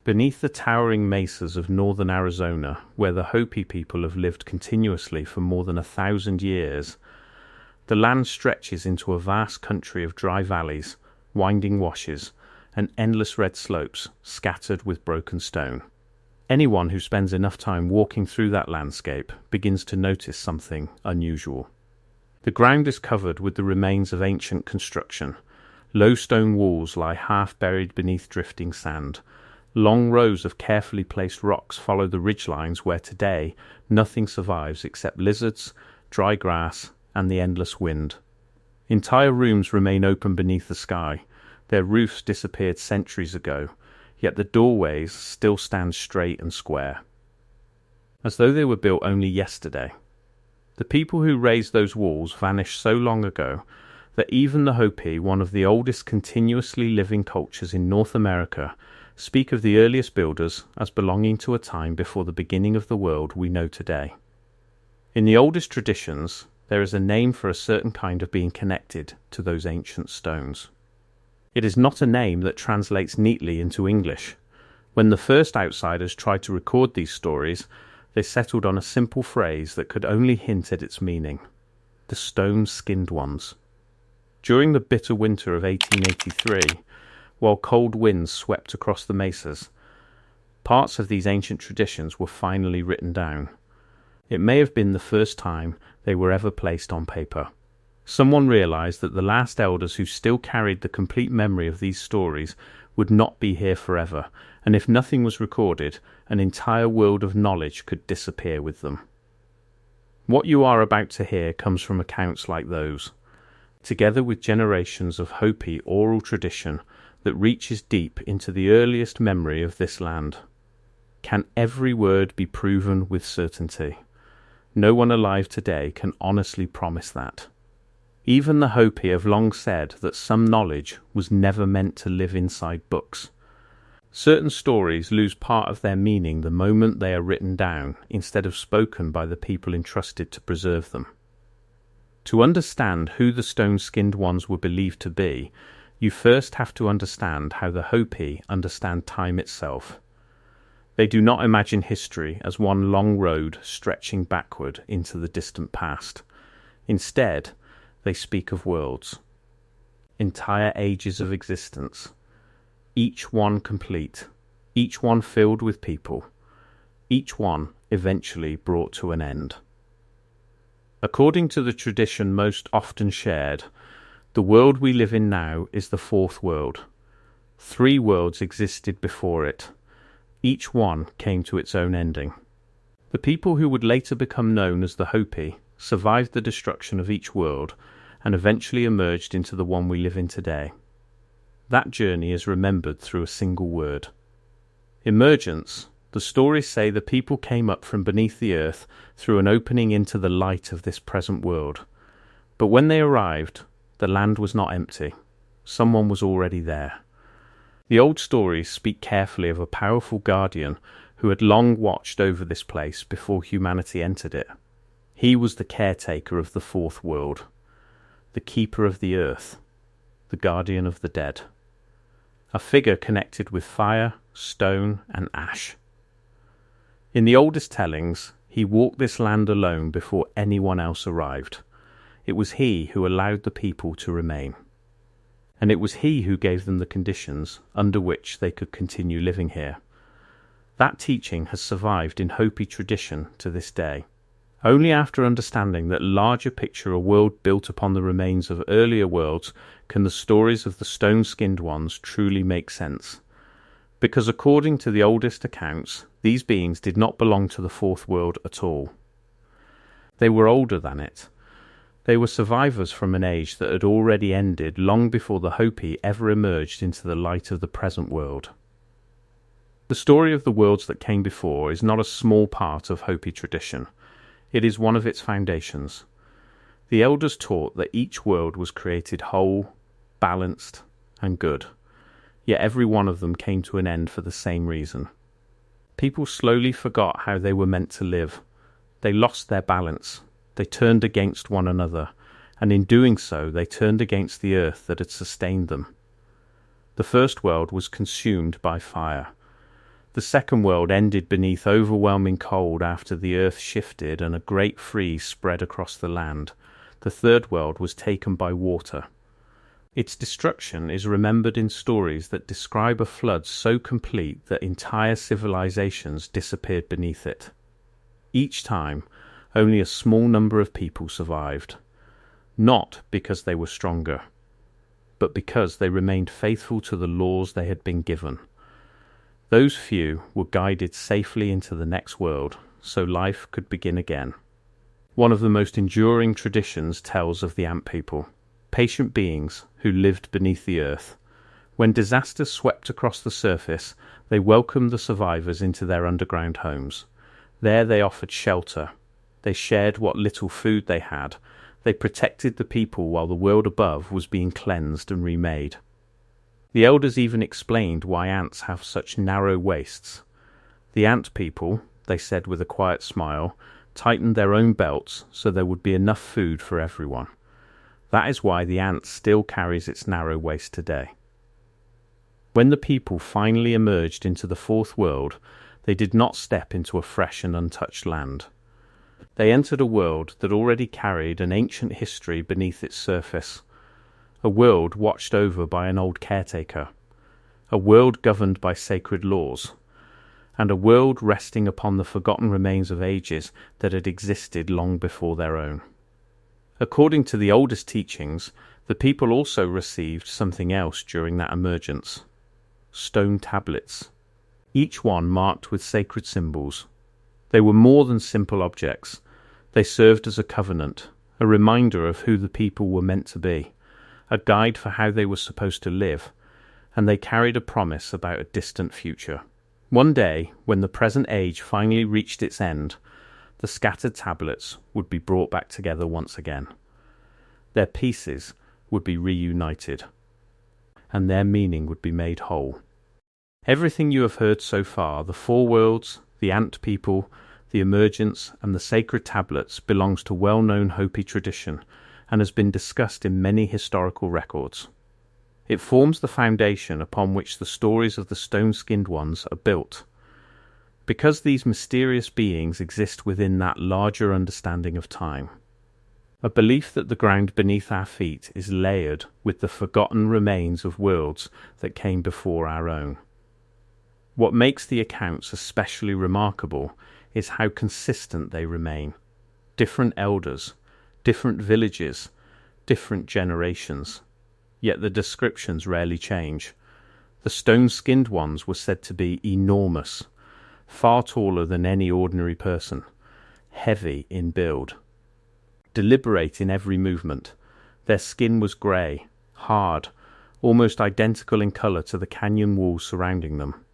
Beneath the towering mesas of northern Arizona, where the Hopi people have lived continuously for more than 1,000 years, the land stretches into a vast country of dry valleys, winding washes, and endless red slopes scattered with broken stone. Anyone who spends enough time walking through that landscape begins to notice something unusual. The ground is covered with the remains of ancient construction. Low stone walls lie half buried beneath drifting sand. Long rows of carefully placed rocks follow the ridgelines where today nothing survives except lizards, dry grass, and the endless wind. Entire rooms remain open beneath the sky. Their roofs disappeared centuries ago, yet the doorways still stand straight and square, as though they were built only yesterday. The people who raised those walls vanished so long ago that even the Hopi, one of the oldest continuously living cultures in North America, speak of the earliest builders as belonging to a time before the beginning of the world we know today. In the oldest traditions, there is a name for a certain kind of being connected to those ancient stones. It is not a name that translates neatly into English. When the first outsiders tried to record these stories, they settled on a simple phrase that could only hint at its meaning: the stone-skinned ones. During the bitter winter of 1883, while cold winds swept across the mesas, parts of these ancient traditions were finally written down. It may have been the first time they were ever placed on paper. Someone realized that the last elders who still carried the complete memory of these stories would not be here forever, and if nothing was recorded, an entire world of knowledge could disappear with them. What you are about to hear comes from accounts like those, together with generations of Hopi oral tradition that reaches deep into the earliest memory of this land. Can every word be proven with certainty? No one alive today can honestly promise that. Even the Hopi have long said that some knowledge was never meant to live inside books. Certain stories lose part of their meaning the moment they are written down instead of spoken by the people entrusted to preserve them. To understand who the stone-skinned ones were believed to be, you first have to understand how the Hopi understand time itself. They do not imagine history as one long road stretching backward into the distant past. Instead, they speak of worlds, entire ages of existence, each one complete, each one filled with people, each one eventually brought to an end. According to the tradition most often shared, the world we live in now is the fourth world. 3 worlds existed before it. Each one came to its own ending. The people who would later become known as the Hopi survived the destruction of each world and eventually emerged into the one we live in today. That journey is remembered through a single word: emergence. The stories say the people came up from beneath the earth through an opening into the light of this present world. But when they arrived, the land was not empty. Someone was already there. The old stories speak carefully of a powerful guardian who had long watched over this place before humanity entered it. He was the caretaker of the fourth world, the keeper of the earth, the guardian of the dead. A figure connected with fire, stone, and ash. In the oldest tellings, he walked this land alone before anyone else arrived. It was he who allowed the people to remain. And it was he who gave them the conditions under which they could continue living here. That teaching has survived in Hopi tradition to this day. Only after understanding that larger picture a world built upon the remains of earlier worlds can the stories of the stone-skinned ones truly make sense. Because according to the oldest accounts, these beings did not belong to the fourth world at all. They were older than it. They were survivors from an age that had already ended long before the Hopi ever emerged into the light of the present world. The story of the worlds that came before is not a small part of Hopi tradition. It is one of its foundations. The elders taught that each world was created whole, balanced, and good, yet every one of them came to an end for the same reason. People slowly forgot how they were meant to live. They lost their balance. They turned against one another, and in doing so they turned against the earth that had sustained them. The first world was consumed by fire. The second world ended beneath overwhelming cold after the earth shifted and a great freeze spread across the land. The third world was taken by water. Its destruction is remembered in stories that describe a flood so complete that entire civilizations disappeared beneath it. Each time, only a small number of people survived, not because they were stronger, but because they remained faithful to the laws they had been given. Those few were guided safely into the next world, so life could begin again. One of the most enduring traditions tells of the ant people, patient beings who lived beneath the earth. When disasters swept across the surface, they welcomed the survivors into their underground homes. There they offered shelter. They shared what little food they had. They protected the people while the world above was being cleansed and remade. The elders even explained why ants have such narrow waists. The ant people, they said with a quiet smile, tightened their own belts so there would be enough food for everyone. That is why the ant still carries its narrow waist today. When the people finally emerged into the fourth world, they did not step into a fresh and untouched land. They entered a world that already carried an ancient history beneath its surface. A world watched over by an old caretaker, a world governed by sacred laws, and a world resting upon the forgotten remains of ages that had existed long before their own. According to the oldest teachings, the people also received something else during that emergence: stone tablets, each one marked with sacred symbols. They were more than simple objects. They served as a covenant, a reminder of who the people were meant to be, a guide for how they were supposed to live, and they carried a promise about a distant future. One day, when the present age finally reached its end, the scattered tablets would be brought back together once again. Their pieces would be reunited, and their meaning would be made whole. Everything you have heard so far, the four worlds, the ant people, the emergence, and the sacred tablets, belongs to well-known Hopi tradition, and has been discussed in many historical records. It forms the foundation upon which the stories of the stone-skinned ones are built. Because these mysterious beings exist within that larger understanding of time, a belief that the ground beneath our feet is layered with the forgotten remains of worlds that came before our own. What makes the accounts especially remarkable is how consistent they remain. Different elders, different villages, different generations. Yet the descriptions rarely change. The stone-skinned ones were said to be enormous, far taller than any ordinary person, heavy in build, deliberate in every movement. Their skin was grey, hard, almost identical in colour to the canyon walls surrounding them.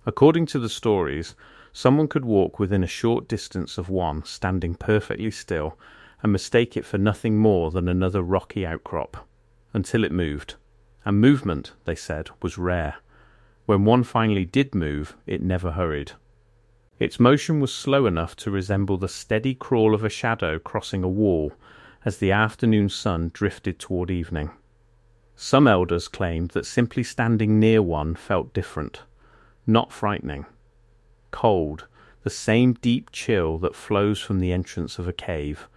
According to the stories, someone could walk within a short distance of one standing perfectly still and mistake it for nothing more than another rocky outcrop, until it moved. And movement, they said, was rare. When one finally did move, it never hurried. Its motion was slow enough to resemble the steady crawl of a shadow crossing a wall as the afternoon sun drifted toward evening. Some elders claimed that simply standing near one felt different, not frightening. Cold, the same deep chill that flows from the entrance of a cave,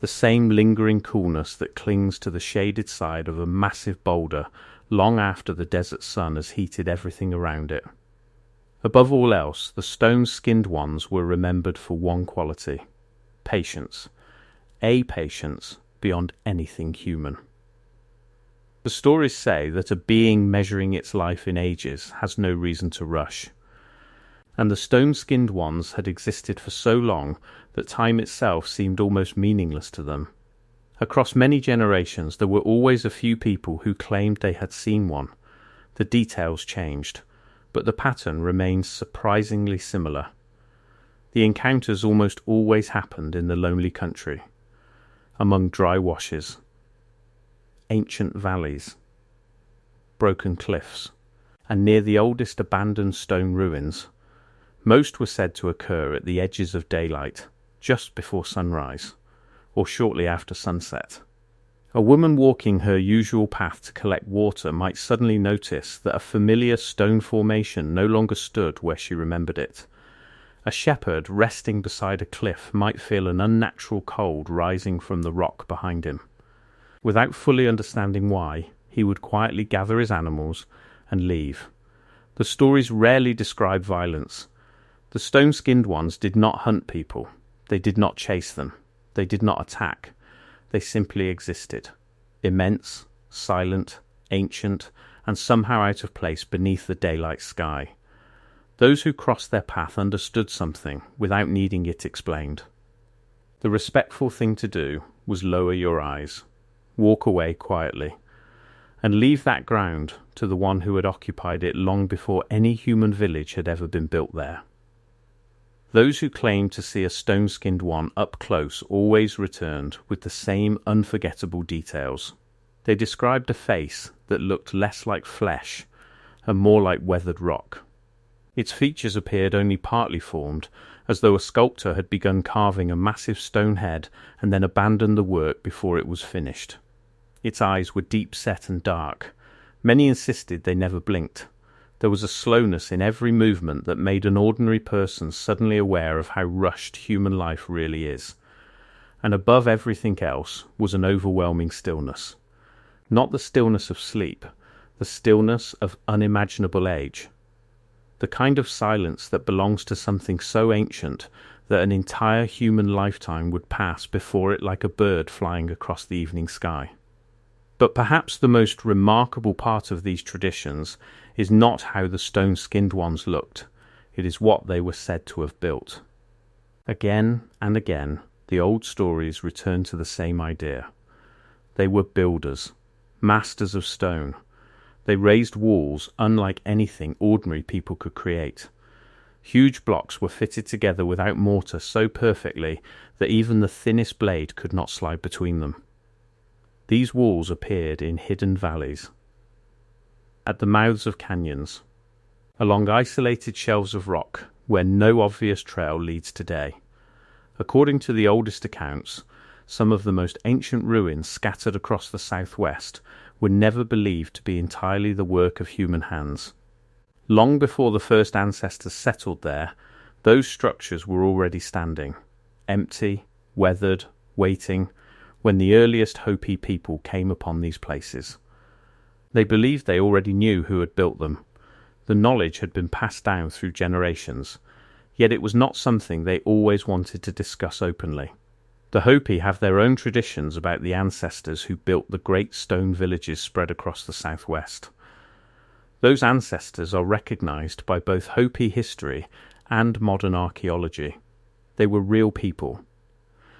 the same lingering coolness that clings to the shaded side of a massive boulder long after the desert sun has heated everything around it. Above all else, the stone-skinned ones were remembered for one quality: patience. A patience beyond anything human. The stories say that a being measuring its life in ages has no reason to rush. And the stone-skinned ones had existed for so long that time itself seemed almost meaningless to them. Across many generations there were always a few people who claimed they had seen one. The details changed, but the pattern remained surprisingly similar. The encounters almost always happened in the lonely country, among dry washes, ancient valleys, broken cliffs, and near the oldest abandoned stone ruins. Most were said to occur at the edges of daylight, just before sunrise, or shortly after sunset. A woman walking her usual path to collect water might suddenly notice that a familiar stone formation no longer stood where she remembered it. A shepherd resting beside a cliff might feel an unnatural cold rising from the rock behind him. Without fully understanding why, he would quietly gather his animals and leave. The stories rarely describe violence. The stone-skinned ones did not hunt people. They did not chase them. They did not attack. They simply existed. Immense, silent, ancient, and somehow out of place beneath the daylight sky. Those who crossed their path understood something without needing it explained. The respectful thing to do was lower your eyes, walk away quietly, and leave that ground to the one who had occupied it long before any human village had ever been built there. Those who claimed to see a stone-skinned one up close always returned with the same unforgettable details. They described a face that looked less like flesh and more like weathered rock. Its features appeared only partly formed, as though a sculptor had begun carving a massive stone head and then abandoned the work before it was finished. Its eyes were deep-set and dark. Many insisted they never blinked. There was a slowness in every movement that made an ordinary person suddenly aware of how rushed human life really is. And above everything else was an overwhelming stillness. Not the stillness of sleep, the stillness of unimaginable age. The kind of silence that belongs to something so ancient that an entire human lifetime would pass before it like a bird flying across the evening sky. But perhaps the most remarkable part of these traditions is not how the stone-skinned ones looked. It is what they were said to have built. Again and again, the old stories return to the same idea. They were builders, masters of stone. They raised walls unlike anything ordinary people could create. Huge blocks were fitted together without mortar so perfectly that even the thinnest blade could not slide between them. These walls appeared in hidden valleys, at the mouths of canyons, along isolated shelves of rock where no obvious trail leads today. According to the oldest accounts, some of the most ancient ruins scattered across the southwest were never believed to be entirely the work of human hands. Long before the first ancestors settled there, those structures were already standing, empty, weathered, waiting, when the earliest Hopi people came upon these places. They believed they already knew who had built them. The knowledge had been passed down through generations, yet it was not something they always wanted to discuss openly. The Hopi have their own traditions about the ancestors who built the great stone villages spread across the southwest. Those ancestors are recognized by both Hopi history and modern archaeology. They were real people.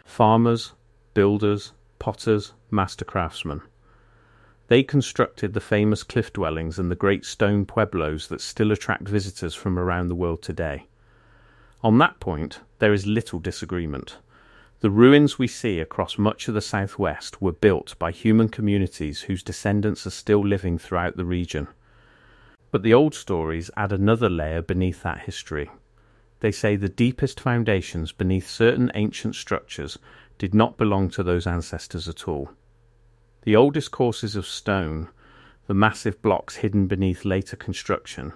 Farmers, builders, potters, master craftsmen. They constructed the famous cliff dwellings and the great stone pueblos that still attract visitors from around the world today. On that point, there is little disagreement. The ruins we see across much of the southwest were built by human communities whose descendants are still living throughout the region. But the old stories add another layer beneath that history. They say the deepest foundations beneath certain ancient structures did not belong to those ancestors at all. The oldest courses of stone, the massive blocks hidden beneath later construction,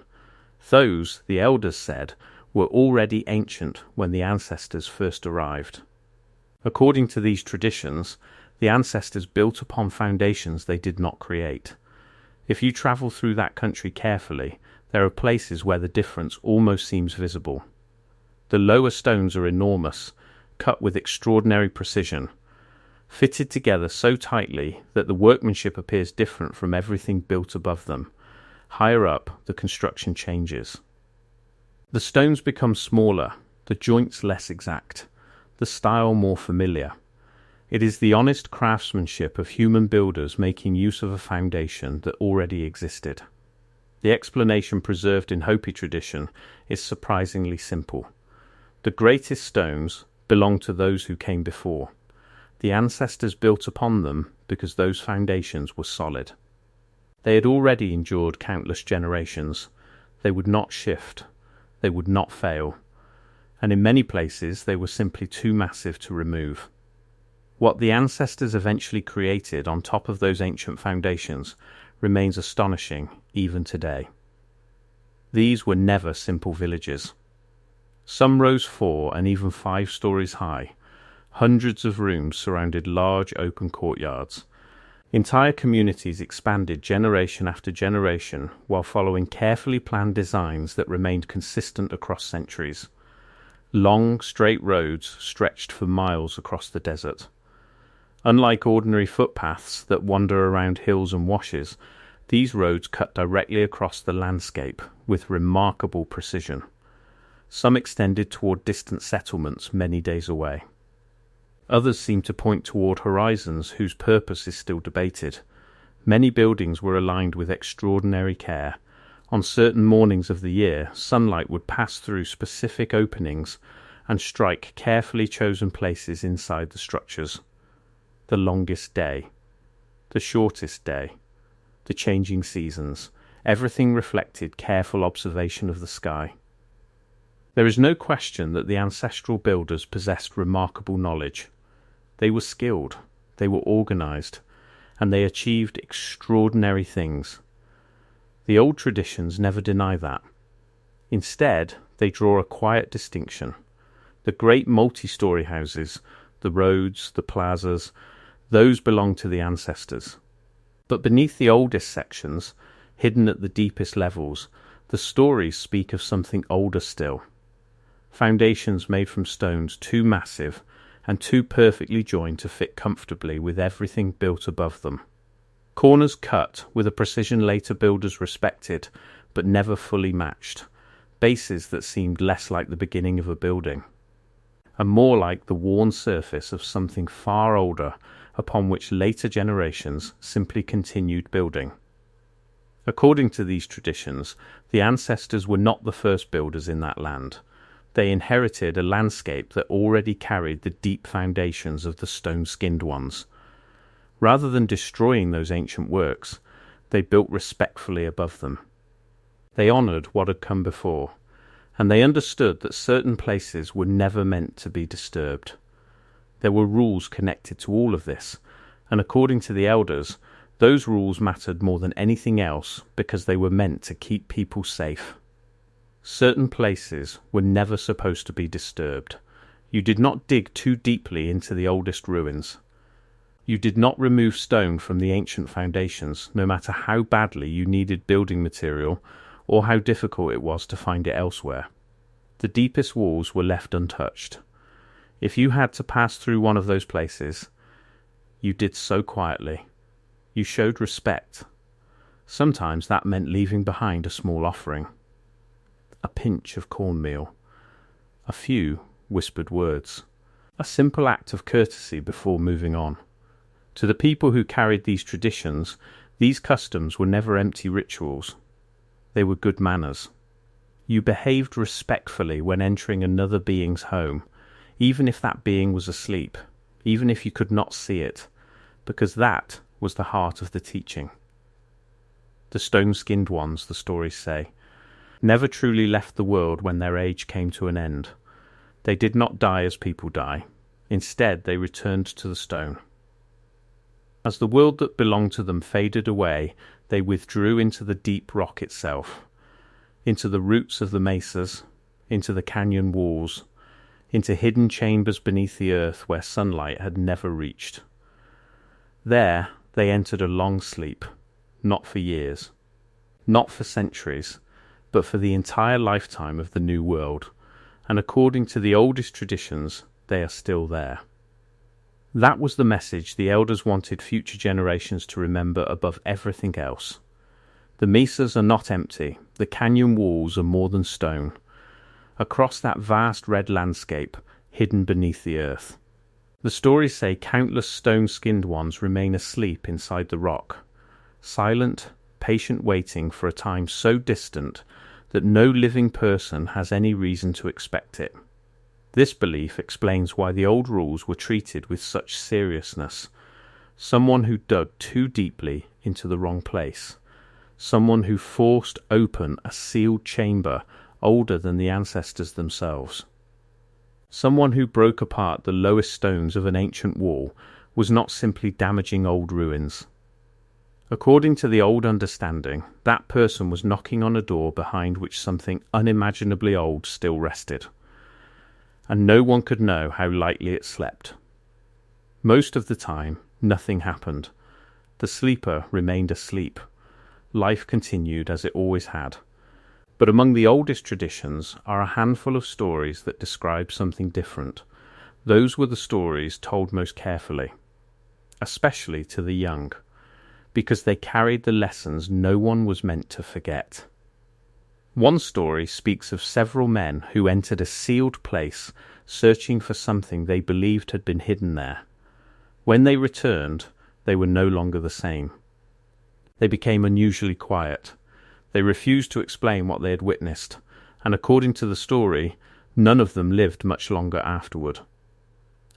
those, the elders said, were already ancient when the ancestors first arrived. According to these traditions, the ancestors built upon foundations they did not create. If you travel through that country carefully, there are places where the difference almost seems visible. The lower stones are enormous, cut with extraordinary precision, fitted together so tightly that the workmanship appears different from everything built above them. Higher up, the construction changes. The stones become smaller, the joints less exact, the style more familiar. It is the honest craftsmanship of human builders making use of a foundation that already existed. The explanation preserved in Hopi tradition is surprisingly simple. The greatest stones belong to those who came before. The ancestors built upon them because those foundations were solid. They had already endured countless generations. They would not shift. They would not fail. And in many places they were simply too massive to remove. What the ancestors eventually created on top of those ancient foundations remains astonishing even today. These were never simple villages. Some rose 4 and even 5 stories high. Hundreds of rooms surrounded large open courtyards. Entire communities expanded generation after generation while following carefully planned designs that remained consistent across centuries. Long, straight roads stretched for miles across the desert. Unlike ordinary footpaths that wander around hills and washes, these roads cut directly across the landscape with remarkable precision. Some extended toward distant settlements many days away. Others seemed to point toward horizons whose purpose is still debated. Many buildings were aligned with extraordinary care. On certain mornings of the year, sunlight would pass through specific openings and strike carefully chosen places inside the structures. The longest day, the shortest day, the changing seasons, everything reflected careful observation of the sky. There is no question that the ancestral builders possessed remarkable knowledge. They were skilled, they were organized, and they achieved extraordinary things. The old traditions never deny that. Instead, they draw a quiet distinction. The great multi-story houses, the roads, the plazas, those belong to the ancestors. But beneath the oldest sections, hidden at the deepest levels, the stories speak of something older still. Foundations made from stones too massive and too perfectly joined to fit comfortably with everything built above them. Corners cut with a precision later builders respected, but never fully matched. Bases that seemed less like the beginning of a building, and more like the worn surface of something far older upon which later generations simply continued building. According to these traditions, the ancestors were not the first builders in that land. They inherited a landscape that already carried the deep foundations of the stone-skinned ones. Rather than destroying those ancient works, they built respectfully above them. They honored what had come before, and they understood that certain places were never meant to be disturbed. There were rules connected to all of this, and according to the elders, those rules mattered more than anything else because they were meant to keep people safe. Certain places were never supposed to be disturbed. You did not dig too deeply into the oldest ruins. You did not remove stone from the ancient foundations, no matter how badly you needed building material or how difficult it was to find it elsewhere. The deepest walls were left untouched. If you had to pass through one of those places, you did so quietly. You showed respect. Sometimes that meant leaving behind a small offering, a pinch of cornmeal, a few whispered words, a simple act of courtesy before moving on. To the people who carried these traditions, these customs were never empty rituals. They were good manners. You behaved respectfully when entering another being's home, even if that being was asleep, even if you could not see it, because that was the heart of the teaching. The stone-skinned ones, the stories say, never truly left the world when their age came to an end. They did not die as people die. Instead, they returned to the stone. As the world that belonged to them faded away, they withdrew into the deep rock itself, into the roots of the mesas, into the canyon walls, into hidden chambers beneath the earth where sunlight had never reached. There they entered a long sleep, not for years, not for centuries, but for the entire lifetime of the new world, and according to the oldest traditions, they are still there. That was the message the elders wanted future generations to remember above everything else. The mesas are not empty, the canyon walls are more than stone. Across that vast red landscape, hidden beneath the earth, the stories say countless stone-skinned ones remain asleep inside the rock, silent, patient, waiting for a time so distant that no living person has any reason to expect it. This belief explains why the old rules were treated with such seriousness. Someone who dug too deeply into the wrong place, someone who forced open a sealed chamber older than the ancestors themselves. Someone who broke apart the lowest stones of an ancient wall was not simply damaging old ruins. According to the old understanding, that person was knocking on a door behind which something unimaginably old still rested, and no one could know how lightly it slept. Most of the time, nothing happened. The sleeper remained asleep. Life continued as it always had. But among the oldest traditions are a handful of stories that describe something different. Those were the stories told most carefully, especially to the young, because they carried the lessons no one was meant to forget. One story speaks of several men who entered a sealed place searching for something they believed had been hidden there. When they returned, they were no longer the same. They became unusually quiet. They refused to explain what they had witnessed, and according to the story, none of them lived much longer afterward.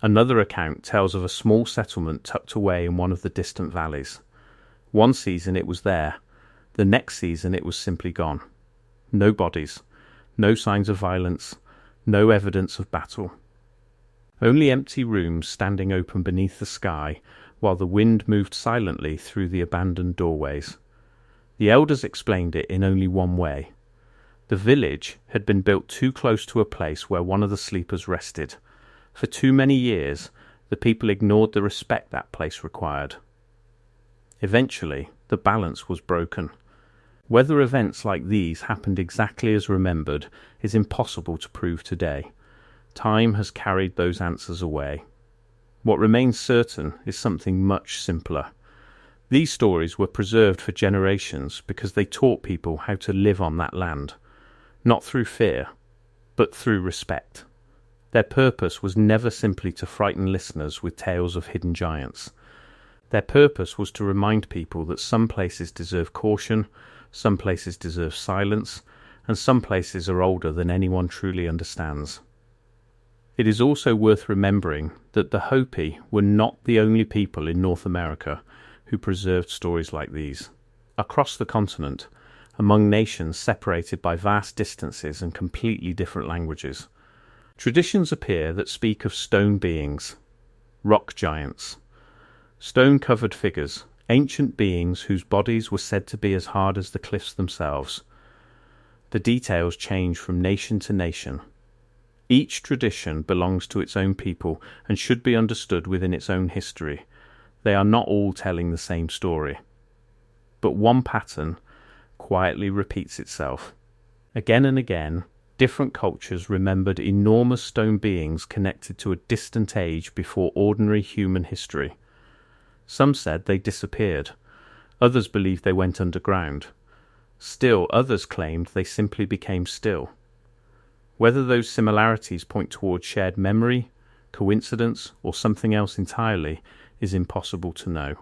Another account tells of a small settlement tucked away in one of the distant valleys. One season it was there. The next season it was simply gone. No bodies, no signs of violence, no evidence of battle. Only empty rooms standing open beneath the sky while the wind moved silently through the abandoned doorways. The elders explained it in only one way. The village had been built too close to a place where one of the sleepers rested. For too many years, the people ignored the respect that place required. Eventually, the balance was broken. Whether events like these happened exactly as remembered is impossible to prove today. Time has carried those answers away. What remains certain is something much simpler. These stories were preserved for generations because they taught people how to live on that land, not through fear, but through respect. Their purpose was never simply to frighten listeners with tales of hidden giants. Their purpose was to remind people that some places deserve caution, some places deserve silence, and some places are older than anyone truly understands. It is also worth remembering that the Hopi were not the only people in North America who preserved stories like these. Across the continent, among nations separated by vast distances and completely different languages, traditions appear that speak of stone beings, rock giants, stone-covered figures, ancient beings whose bodies were said to be as hard as the cliffs themselves. The details change from nation to nation. Each tradition belongs to its own people and should be understood within its own history. They are not all telling the same story. But one pattern quietly repeats itself. Again and again, different cultures remembered enormous stone beings connected to a distant age before ordinary human history. Some said they disappeared. Others believed they went underground. Still others claimed they simply became still. Whether those similarities point towards shared memory, coincidence, or something else entirely is impossible to know.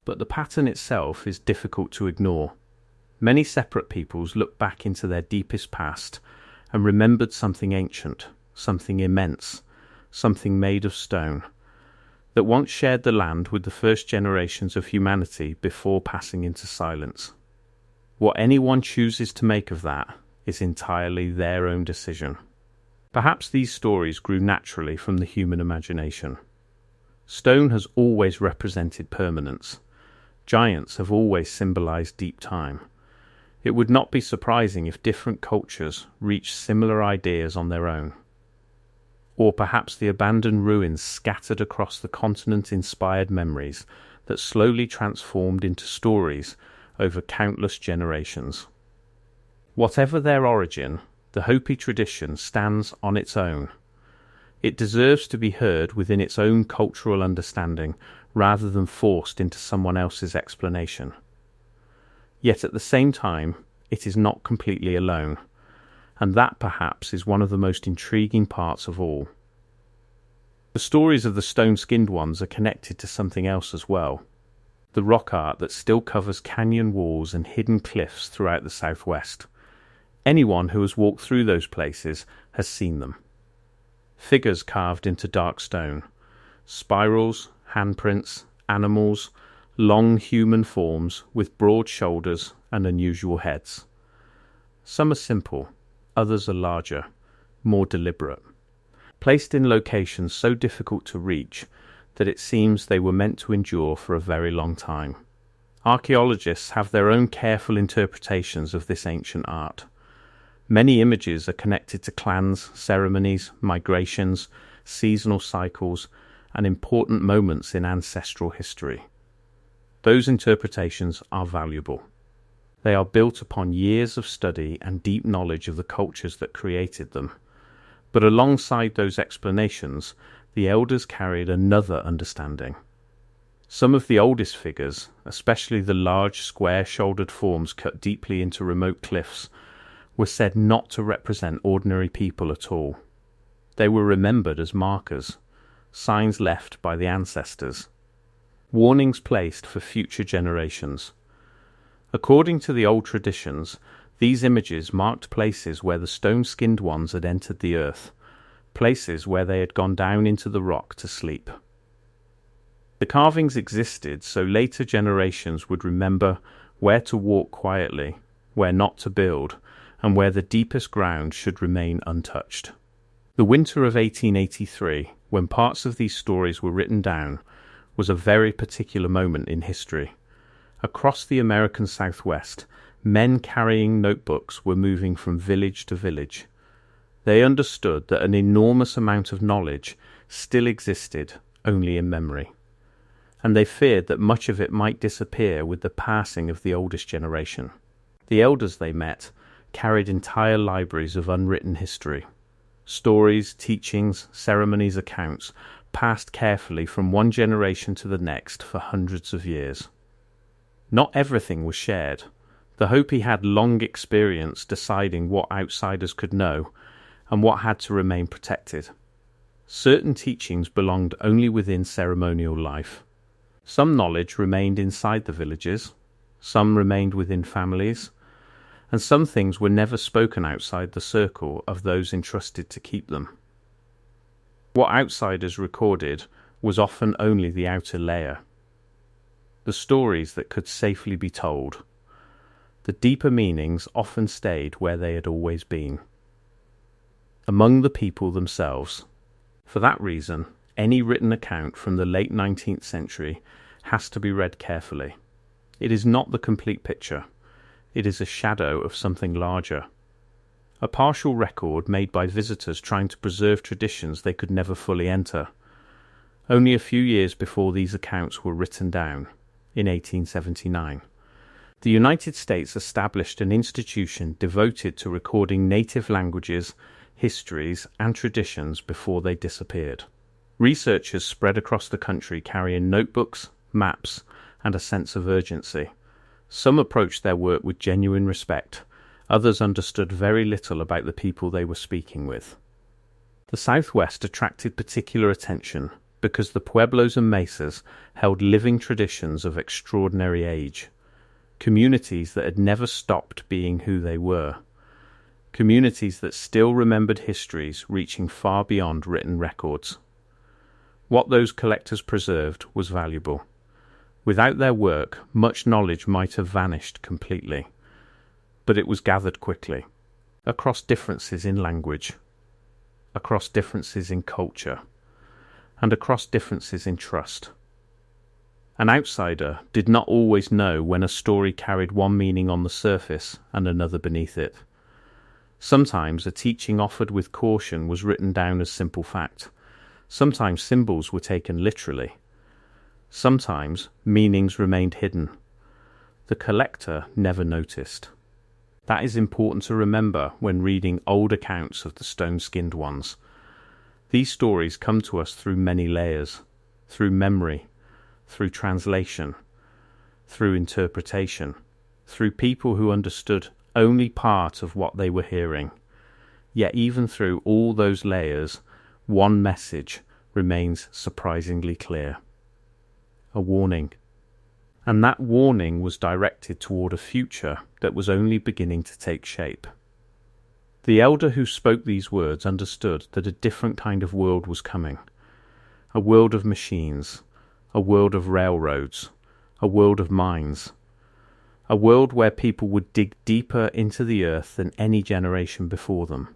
But the pattern itself is difficult to ignore. Many separate peoples looked back into their deepest past and remembered something ancient, something immense, something made of stone, that once shared the land with the first generations of humanity before passing into silence. What anyone chooses to make of that is entirely their own decision. Perhaps these stories grew naturally from the human imagination. Stone has always represented permanence. Giants have always symbolized deep time. It would not be surprising if different cultures reached similar ideas on their own. Or perhaps the abandoned ruins scattered across the continent inspired memories that slowly transformed into stories over countless generations. Whatever their origin, the Hopi tradition stands on its own. It deserves to be heard within its own cultural understanding rather than forced into someone else's explanation. Yet at the same time, it is not completely alone, and that perhaps is one of the most intriguing parts of all. The stories of the stone-skinned ones are connected to something else as well, the rock art that still covers canyon walls and hidden cliffs throughout the southwest. Anyone who has walked through those places has seen them. Figures carved into dark stone, spirals, handprints, animals, long human forms with broad shoulders and unusual heads. Some are simple, others are larger, more deliberate. placed in locations so difficult to reach that it seems they were meant to endure for a very long time. Archaeologists have their own careful interpretations of this ancient art. Many images are connected to clans, ceremonies, migrations, seasonal cycles, and important moments in ancestral history. Those interpretations are valuable. They are built upon years of study and deep knowledge of the cultures that created them. But alongside those explanations, the elders carried another understanding. Some of the oldest figures, especially the large square-shouldered forms cut deeply into remote cliffs, were said not to represent ordinary people at all. They were remembered as markers, signs left by the ancestors, warnings placed for future generations. According to the old traditions, these images marked places where the stone-skinned ones had entered the earth, places where they had gone down into the rock to sleep. The carvings existed so later generations would remember where to walk quietly, where not to build, and where the deepest ground should remain untouched. The winter of 1883, when parts of these stories were written down, was a very particular moment in history. Across the American Southwest, men carrying notebooks were moving from village to village. They understood that an enormous amount of knowledge still existed only in memory, and they feared that much of it might disappear with the passing of the oldest generation. The elders they met carried entire libraries of unwritten history. Stories, teachings, ceremonies, accounts passed carefully from one generation to the next for hundreds of years. Not everything was shared. The Hopi had long experience deciding what outsiders could know and what had to remain protected. Certain teachings belonged only within ceremonial life. Some knowledge remained inside the villages, some remained within families, and some things were never spoken outside the circle of those entrusted to keep them. What outsiders recorded was often only the outer layer, the stories that could safely be told. The deeper meanings often stayed where they had always been, among the people themselves. For that reason, any written account from the late 19th century has to be read carefully. It is not the complete picture. It is a shadow of something larger. A partial record made by visitors trying to preserve traditions they could never fully enter. Only a few years before these accounts were written down, in 1879, the United States established an institution devoted to recording native languages, histories, and traditions before they disappeared. Researchers spread across the country carrying notebooks, maps, and a sense of urgency. Some approached their work with genuine respect. Others understood very little about the people they were speaking with. The Southwest attracted particular attention because the pueblos and mesas held living traditions of extraordinary age, communities that had never stopped being who they were, communities that still remembered histories reaching far beyond written records. What those collectors preserved was valuable. Without their work, much knowledge might have vanished completely, but it was gathered quickly, across differences in language, across differences in culture, and across differences in trust. An outsider did not always know when a story carried one meaning on the surface and another beneath it. Sometimes a teaching offered with caution was written down as simple fact. Sometimes symbols were taken literally. Sometimes meanings remained hidden. The collector never noticed. That is important to remember when reading old accounts of the stone-skinned ones. These stories come to us through many layers, through memory, through translation, through interpretation, through people who understood only part of what they were hearing. Yet even through all those layers, one message remains surprisingly clear. A warning. And that warning was directed toward a future that was only beginning to take shape. The elder who spoke these words understood that a different kind of world was coming. A world of machines, a world of railroads, a world of mines, a world where people would dig deeper into the earth than any generation before them.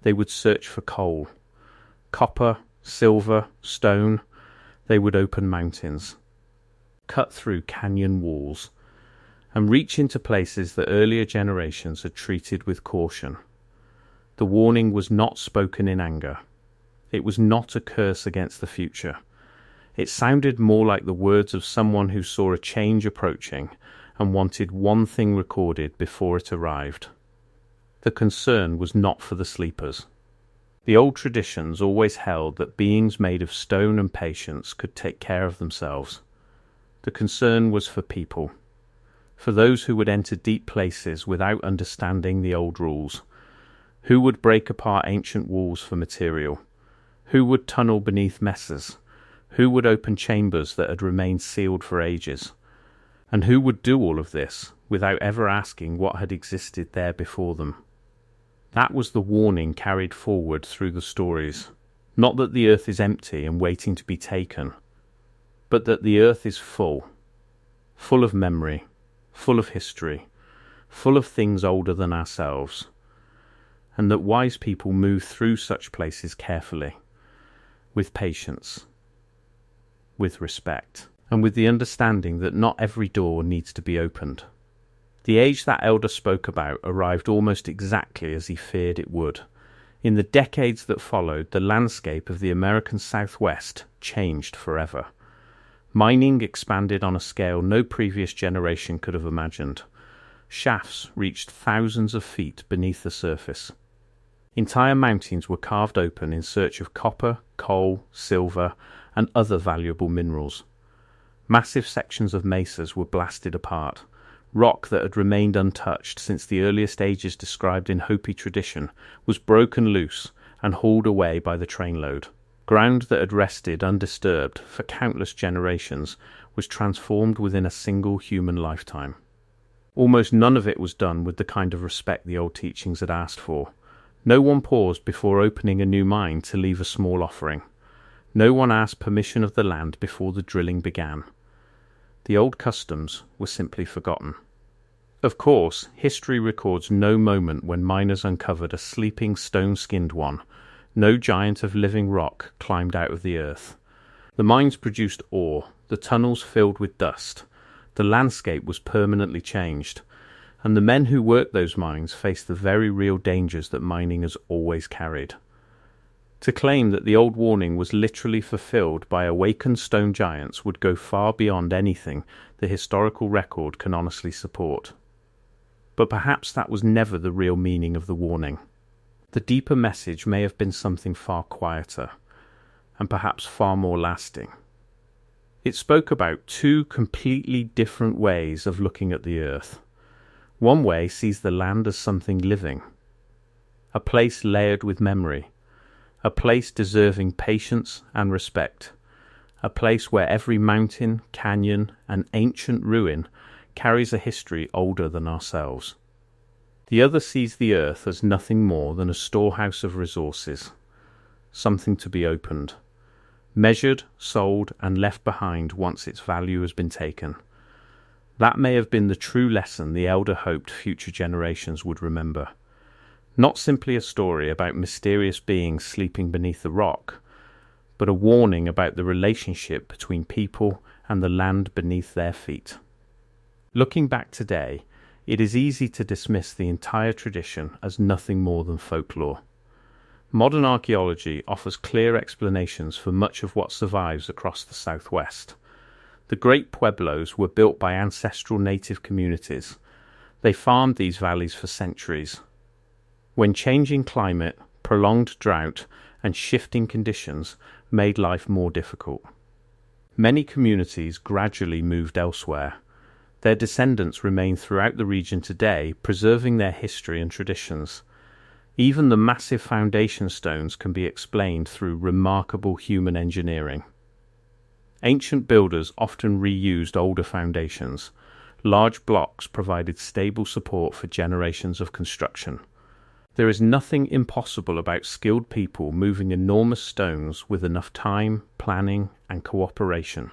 They would search for coal. copper, silver, stone, they would open mountains, cut through canyon walls, and reach into places that earlier generations had treated with caution. The warning was not spoken in anger. It was not a curse against the future. It sounded more like the words of someone who saw a change approaching and wanted one thing recorded before it arrived. The concern was not for the sleepers. The old traditions always held that beings made of stone and patience could take care of themselves. The concern was for people, for those who would enter deep places without understanding the old rules, who would break apart ancient walls for material, who would tunnel beneath mesas, who would open chambers that had remained sealed for ages, and who would do all of this without ever asking what had existed there before them. That was the warning carried forward through the stories. Not that the earth is empty and waiting to be taken, but that the earth is full of memory, full of history, full of things older than ourselves, and that wise people move through such places carefully, with patience, with respect, and with the understanding that not every door needs to be opened. The age that elder spoke about arrived almost exactly as he feared it would. In the decades that followed, the landscape of the American Southwest changed forever. Mining expanded on a scale no previous generation could have imagined. Shafts reached thousands of feet beneath the surface. Entire mountains were carved open in search of copper, coal, silver, and other valuable minerals. Massive sections of mesas were blasted apart. Rock that had remained untouched since the earliest ages described in Hopi tradition was broken loose and hauled away by the trainload. Ground that had rested undisturbed for countless generations was transformed within a single human lifetime. Almost none of it was done with the kind of respect the old teachings had asked for. No one paused before opening a new mine to leave a small offering. No one asked permission of the land before the drilling began. The old customs were simply forgotten. Of course, history records no moment when miners uncovered a sleeping stone-skinned one. No giant of living rock climbed out of the earth. The mines produced ore, the tunnels filled with dust. The landscape was permanently changed, and the men who worked those mines faced the very real dangers that mining has always carried. To claim that the old warning was literally fulfilled by awakened stone giants would go far beyond anything the historical record can honestly support. But perhaps that was never the real meaning of the warning. The deeper message may have been something far quieter, and perhaps far more lasting. It spoke about two completely different ways of looking at the earth. One way sees the land as something living, a place layered with memory, a place deserving patience and respect, a place where every mountain, canyon, and ancient ruin carries a history older than ourselves. The other sees the earth as nothing more than a storehouse of resources, something to be opened, measured, sold, and left behind once its value has been taken. That may have been the true lesson the elder hoped future generations would remember. Not simply a story about mysterious beings sleeping beneath the rock, but a warning about the relationship between people and the land beneath their feet. Looking back today, it is easy to dismiss the entire tradition as nothing more than folklore. Modern archaeology offers clear explanations for much of what survives across the Southwest. The great pueblos were built by ancestral native communities. They farmed these valleys for centuries. When changing climate, prolonged drought, and shifting conditions made life more difficult, many communities gradually moved elsewhere. Their descendants remain throughout the region today, preserving their history and traditions. Even the massive foundation stones can be explained through remarkable human engineering. Ancient builders often reused older foundations. Large blocks provided stable support for generations of construction. There is nothing impossible about skilled people moving enormous stones with enough time, planning, and cooperation.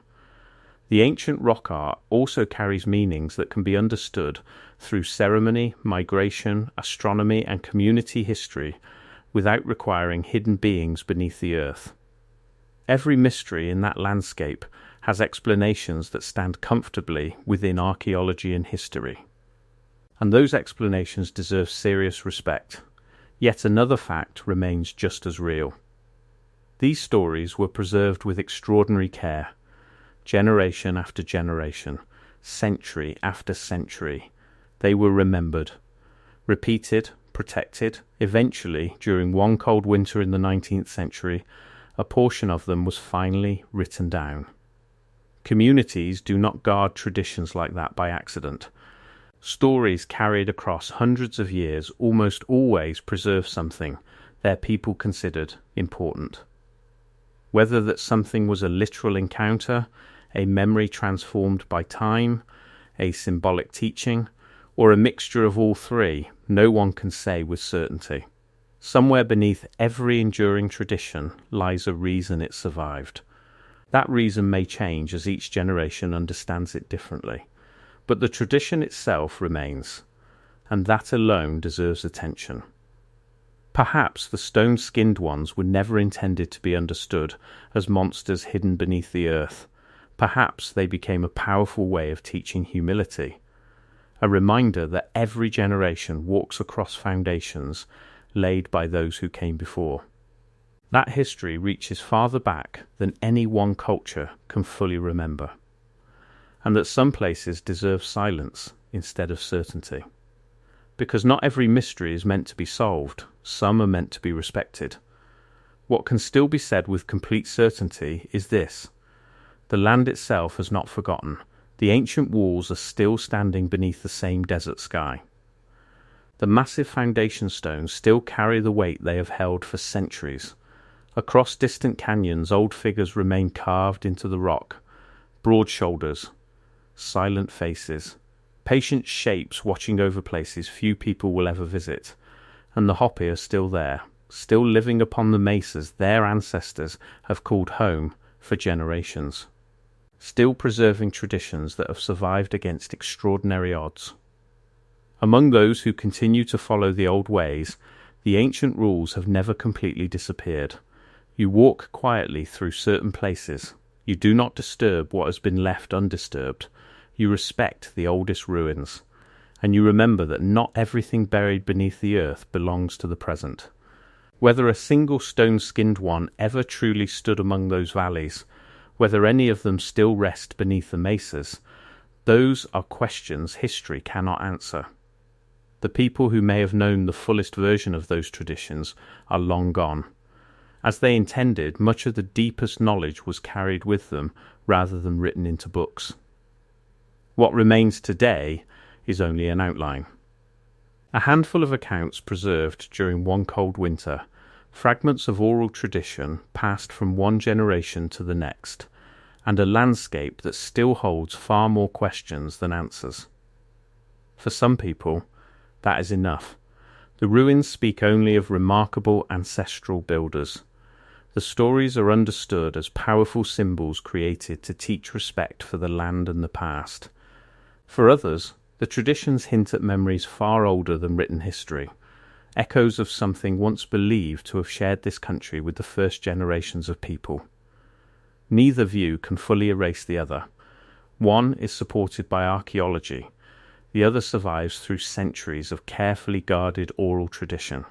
The ancient rock art also carries meanings that can be understood through ceremony, migration, astronomy, and community history without requiring hidden beings beneath the earth. Every mystery in that landscape has explanations that stand comfortably within archaeology and history. And those explanations deserve serious respect. Yet another fact remains just as real. These stories were preserved with extraordinary care, generation after generation, century after century. They were remembered, repeated, protected. Eventually, during one cold winter in the 19th century, a portion of them was finally written down. Communities do not guard traditions like that by accident. Stories carried across hundreds of years almost always preserve something their people considered important. Whether that something was a literal encounter, a memory transformed by time, a symbolic teaching, or a mixture of all three, no one can say with certainty. Somewhere beneath every enduring tradition lies a reason it survived. That reason may change as each generation understands it differently, but the tradition itself remains, and that alone deserves attention. Perhaps the stone-skinned ones were never intended to be understood as monsters hidden beneath the earth. Perhaps they became a powerful way of teaching humility, a reminder that every generation walks across foundations laid by those who came before. That history reaches farther back than any one culture can fully remember, and that some places deserve silence instead of certainty. Because not every mystery is meant to be solved, some are meant to be respected. What can still be said with complete certainty is this: the land itself has not forgotten. The ancient walls are still standing beneath the same desert sky. The massive foundation stones still carry the weight they have held for centuries. Across distant canyons, old figures remain carved into the rock. Broad shoulders, silent faces, patient shapes watching over places few people will ever visit. And the Hopi are still there, still living upon the mesas their ancestors have called home for generations. Still preserving traditions that have survived against extraordinary odds. Among those who continue to follow the old ways, the ancient rules have never completely disappeared. You walk quietly through certain places. You do not disturb what has been left undisturbed. You respect the oldest ruins. And you remember that not everything buried beneath the earth belongs to the present. Whether a single stone-skinned one ever truly stood among those valleys, whether any of them still rest beneath the mesas, those are questions history cannot answer. The people who may have known the fullest version of those traditions are long gone. As they intended, much of the deepest knowledge was carried with them rather than written into books. What remains today is only an outline. A handful of accounts preserved during one cold winter, fragments of oral tradition passed from one generation to the next, and a landscape that still holds far more questions than answers. For some people, that is enough. The ruins speak only of remarkable ancestral builders. The stories are understood as powerful symbols created to teach respect for the land and the past. For others, the traditions hint at memories far older than written history, echoes of something once believed to have shared this country with the first generations of people. Neither view can fully erase the other. One is supported by archaeology, the other survives through centuries of carefully guarded oral tradition.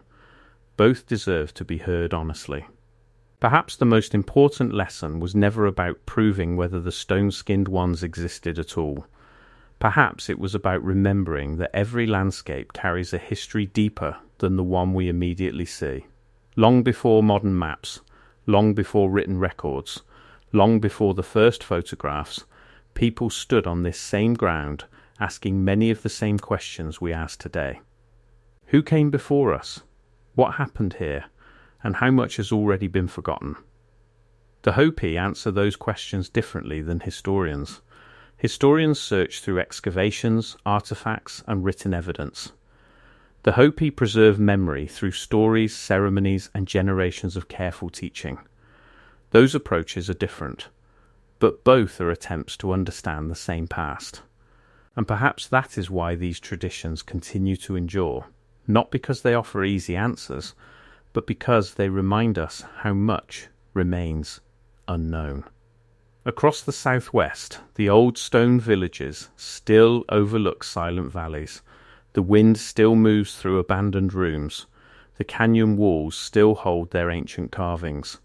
Both deserve to be heard honestly. Perhaps the most important lesson was never about proving whether the stone-skinned ones existed at all. Perhaps it was about remembering that every landscape carries a history deeper than the one we immediately see. Long before modern maps, long before written records, long before the first photographs, people stood on this same ground asking many of the same questions we ask today. Who came before us? What happened here? And how much has already been forgotten? The Hopi answer those questions differently than historians. Historians search through excavations, artifacts, and written evidence. The Hopi preserve memory through stories, ceremonies, and generations of careful teaching. Those approaches are different, but both are attempts to understand the same past. And perhaps that is why these traditions continue to endure, not because they offer easy answers, but because they remind us how much remains unknown. Across the southwest, the old stone villages still overlook silent valleys. The wind still moves through abandoned rooms. The canyon walls still hold their ancient carvings.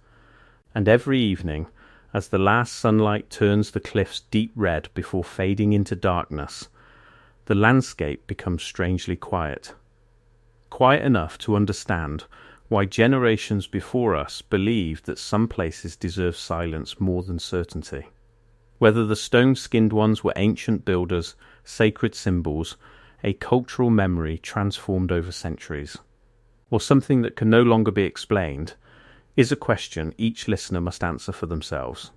And every evening, as the last sunlight turns the cliffs deep red before fading into darkness, the landscape becomes strangely quiet. Quiet enough to understand why generations before us believed that some places deserve silence more than certainty. Whether the stone-skinned ones were ancient builders, sacred symbols, a cultural memory transformed over centuries, or something that can no longer be explained, is a question each listener must answer for themselves.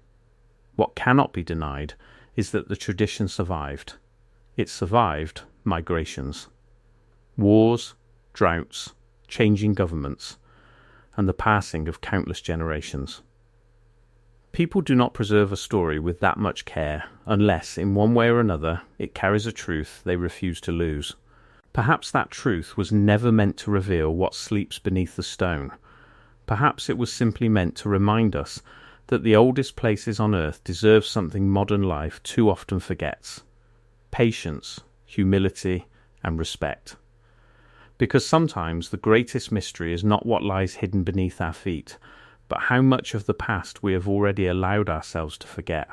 What cannot be denied is that the tradition survived. It survived migrations, wars, droughts, changing governments, and the passing of countless generations. People do not preserve a story with that much care unless, in one way or another, it carries a truth they refuse to lose. Perhaps that truth was never meant to reveal what sleeps beneath the stone. Perhaps it was simply meant to remind us that the oldest places on earth deserve something modern life too often forgets: patience, humility, and respect. Because sometimes the greatest mystery is not what lies hidden beneath our feet, but how much of the past we have already allowed ourselves to forget.